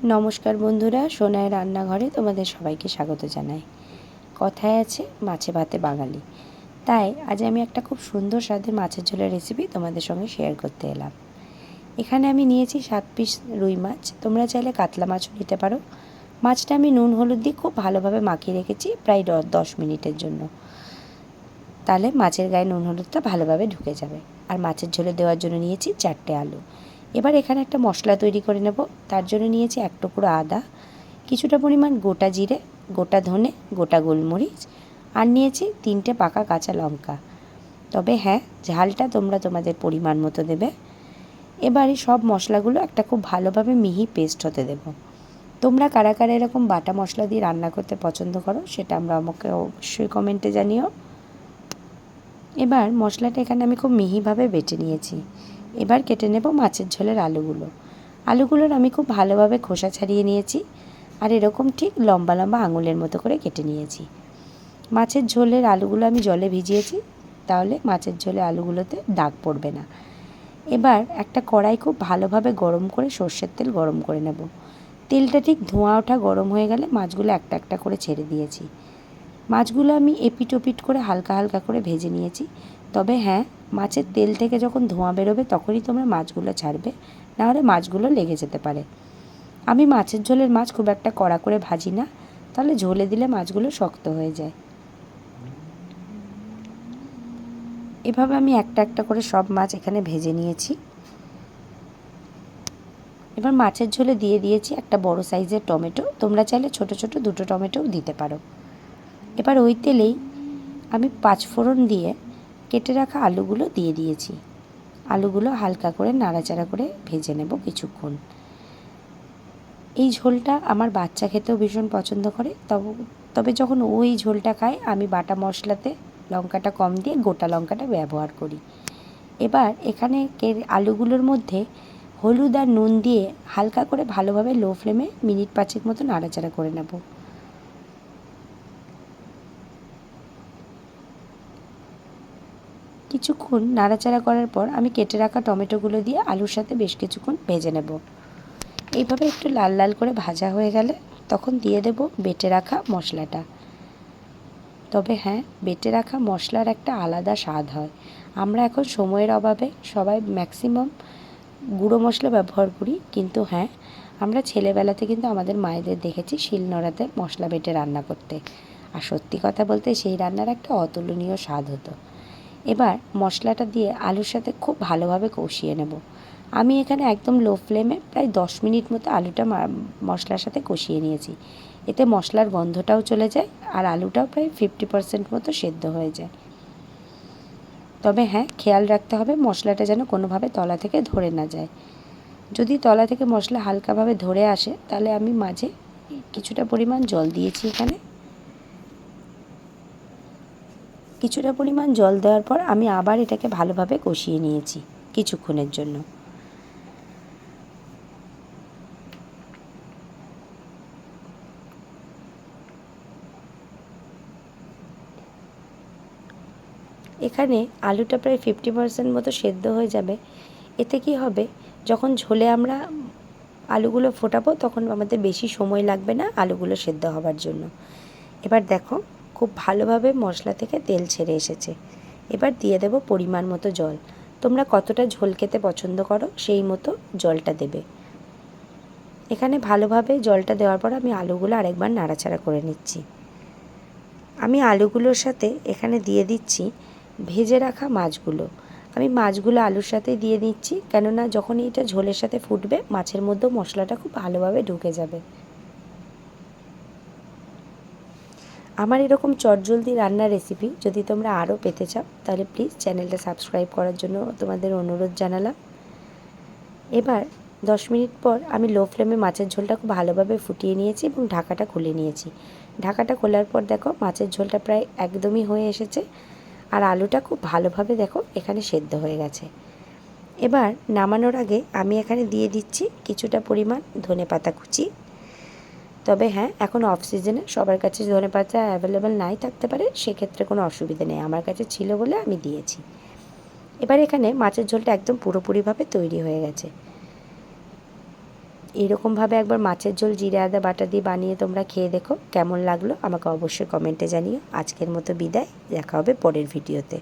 নমস্কার বন্ধুরা, সোনায় রান্নাঘরে তোমাদের সবাইকে স্বাগত জানাই। কথায় আছে মাছে ভাতে বাঙালি, তাই আজ আমি একটা খুব সুন্দর স্বাদের মাছের ঝোলের রেসিপি তোমাদের সঙ্গে শেয়ার করতে এলাম। এখানে আমি নিয়েছি 7 পিস রুই মাছ, তোমরা চাইলে কাতলা মাছও নিতে পারো। মাছটা আমি নুন হলুদ দিয়ে খুব ভালোভাবে মাখিয়ে রেখেছি প্রায় 10 মিনিটের জন্য, তাহলে মাছের গায়ে নুন হলুদটা ভালোভাবে ঢুকে যাবে। আর মাছের ঝোলে দেওয়ার জন্য নিয়েছি 4টে আলু। এবার এখানে একটা মশলা তৈরি করে নেব। তার জন্য নিয়েছি 1 টুকরো আদা, কিছুটা পরিমাণ গোটা জিরে, গোটা ধনে, গোটা গোলমরিচ, আর নিয়েছি 3টে পাকা কাঁচা লঙ্কা। তবে হ্যাঁ, ঝালটা তোমরা তোমাদের পরিমাণ মতো দেবে। এবারে সব মশলাগুলো একটা খুব ভালোভাবে মিহি পেস্ট হতে দেব। তোমরা কারা কারা এরকম বাটা মশলা দিয়ে রান্না করতে পছন্দ করো সেটা আমাকে অবশ্যই কমেন্টে জানিও। এবার মশলাটা এখানে আমি খুব মিহিভাবে বেটে নিয়েছি। এবার কেটে নেব মাছের ঝোলের আলুগুলোর আমি খুব ভালোভাবে খোসা ছাড়িয়ে নিয়েছি, আর এরকম ঠিক লম্বা লম্বা আঙুলের মতো করে কেটে নিয়েছি। মাছের ঝোলের আলুগুলো আমি জলে ভিজিয়েছি, তাহলে মাছের ঝোলে আলুগুলোতে দাগ পড়বে না। এবার একটা কড়াই খুব ভালোভাবে গরম করে সর্ষের তেল গরম করে নেব। তেলটা ঠিক ধোঁয়া ওঠা গরম হয়ে গেলে মাছগুলো একটা একটা করে ছেড়ে দিয়েছি। মাছগুলো আমি এপিট ওপিট করে হালকা হালকা করে ভেজে নিয়েছি। তবে হ্যাঁ, মাছের তেল থেকে যখন ধোঁয়া বেরোবে তখনই তোমরা মাছগুলো ছাড়বে, নাহলে মাছগুলো লেগে যেতে পারে। আমি মাছের ঝোলের মাছ খুব একটা কড়া করে ভাজি না, তাহলে ঝোলে দিলে মাছগুলো শক্ত হয়ে যায়। এভাবে আমি একটা একটা করে সব মাছ এখানে ভেজে নিয়েছি। এবার মাছের ঝোলে দিয়ে দিয়েছি একটা বড় সাইজের টমেটো, তোমরা চাইলে ছোট ছোট 2টো টমেটোও দিতে পারো। এবার ওই তেলেই আমি 5 ফোড়ন দিয়ে কেটে রাখা আলুগুলো দিয়ে দিয়েছি। আলুগুলো হালকা করে নাড়াচাড়া করে ভেজে নেব কিছুক্ষণ। এই ঝোলটা আমার বাচ্চা খেতেও ভীষণ পছন্দ করে, তবে যখন ওই ঝোলটা খায় আমি বাটা মশলাতে লঙ্কাটা কম দিয়ে গোটা লঙ্কাটা ব্যবহার করি। এবার এখানে আলুগুলোর মধ্যে হলুদ আর নুন দিয়ে হালকা করে ভালোভাবে লো ফ্লেমে মিনিট 5 মতো নাড়াচাড়া করে নেব। কিছুক্ষণ নাড়াচাড়া করার পর আমি কেটে রাখা টমেটোগুলো দিয়ে আলুর সাথে বেশ কিছুক্ষণ ভেজে নেব। এইভাবে একটু লাল লাল করে ভাজা হয়ে গেলে তখন দিয়ে দেব বেটে রাখা মশলাটা। তবে হ্যাঁ, বেটে রাখা মশলার একটা আলাদা স্বাদ হয়। আমরা এখন সময়ের অভাবে সবাই ম্যাক্সিমাম গুঁড়ো মশলা ব্যবহার করি, কিন্তু হ্যাঁ, আমরা ছেলেবেলাতে কিন্তু আমাদের মায়েদের দেখেছি শিলনোড়াতে মশলা বেটে রান্না করতে, আর সত্যি কথা বলতে সেই রান্নার একটা অতুলনীয় স্বাদ হতো। এবার মশলাটা দিয়ে আলুর সাথে খুব ভালোভাবে কষিয়ে নেব। আমি এখানে একদম লো ফ্লেমে প্রায় 10 মিনিট মতো আলুটা মশলার সাথে কষিয়ে নিয়েছি। এতে মশলার গন্ধটাও চলে যায় আর আলুটাও প্রায় 50% মতো সেদ্ধ হয়ে যায়। তবে হ্যাঁ, খেয়াল রাখতে হবে মশলাটা যেন কোনোভাবে তলা থেকে ধরে না যায়। যদি তলা থেকে মশলা হালকাভাবে ধরে আসে তাহলে আমি মাঝে কিছুটা পরিমাণ জল দিয়েছি। এখানে কিছুটা পরিমাণ জল দেওয়ার পর আমি আবার এটাকে ভালোভাবে কষিয়ে নিয়েছি কিছুক্ষণের জন্য। এখানে আলুটা প্রায় 50% মতো সেদ্ধ হয়ে যাবে। এতে কি হবে, যখন ঝোলে আমরা আলুগুলো ফোটাবো তখন আমাদের বেশি সময় লাগবে না আলুগুলো সেদ্ধ হবার জন্য। এবার দেখো খুব ভালোভাবে মশলা থেকে তেল ছেড়ে এসেছে। এবার দিয়ে দেব পরিমাণ মতো জল। তোমরা কতটা ঝোল খেতে পছন্দ করো সেই মতো জলটা দেবে। এখানে ভালোভাবে জলটা দেওয়ার পর আমি আলুগুলো আরেকবার নাড়াচাড়া করে নিচ্ছি। আমি আলুগুলোর সাথে এখানে দিয়ে দিচ্ছি ভেজে রাখা মাছগুলো। আমি মাছগুলো আলুর সাথে দিয়ে দিচ্ছি, কেননা যখন এটা ঝোলের সাথে ফুটবে মাছের মধ্যেও মশলাটা খুব ভালোভাবে ঢুকে যাবে। আমার এরকম চটজলদি রান্নার রেসিপি যদি তোমরা আরও পেতে চাও তাহলে প্লিজ চ্যানেলটা সাবস্ক্রাইব করার জন্য তোমাদের অনুরোধ জানালাম। এবার 10 মিনিট পর আমি লো ফ্লেমে মাছের ঝোলটা খুব ভালোভাবে ফুটিয়ে নিয়েছি এবং ঢাকাটা খুলে নিয়েছি। ঢাকাটা খোলার পর দেখো মাছের ঝোলটা প্রায় একদমই হয়ে এসেছে, আর আলুটা খুব ভালোভাবে দেখো এখানে সেদ্ধ হয়ে গেছে। এবার নামানোর আগে আমি এখানে দিয়ে দিচ্ছি কিছুটা পরিমাণ ধনেপাতা কুচি। তবে হ্যাঁ, এখন অফ সিজনে সবার কাছে ধনেপাতা অ্যাভেলেবেল নাই থাকতে পারে, সেক্ষেত্রে কোনো অসুবিধা নেই, আমার কাছে ছিল বলে আমি দিয়েছি। এবার এখানে মাছের ঝোলটা একদম পুরোপুরিভাবে তৈরি হয়ে গেছে। এরকমভাবে একবার মাছের ঝোল জিরে আদা বাটা দিয়ে বানিয়ে তোমরা খেয়ে দেখো, কেমন লাগলো আমাকে অবশ্যই কমেন্টে জানিও। আজকের মতো বিদায়, দেখা হবে পরের ভিডিওতে।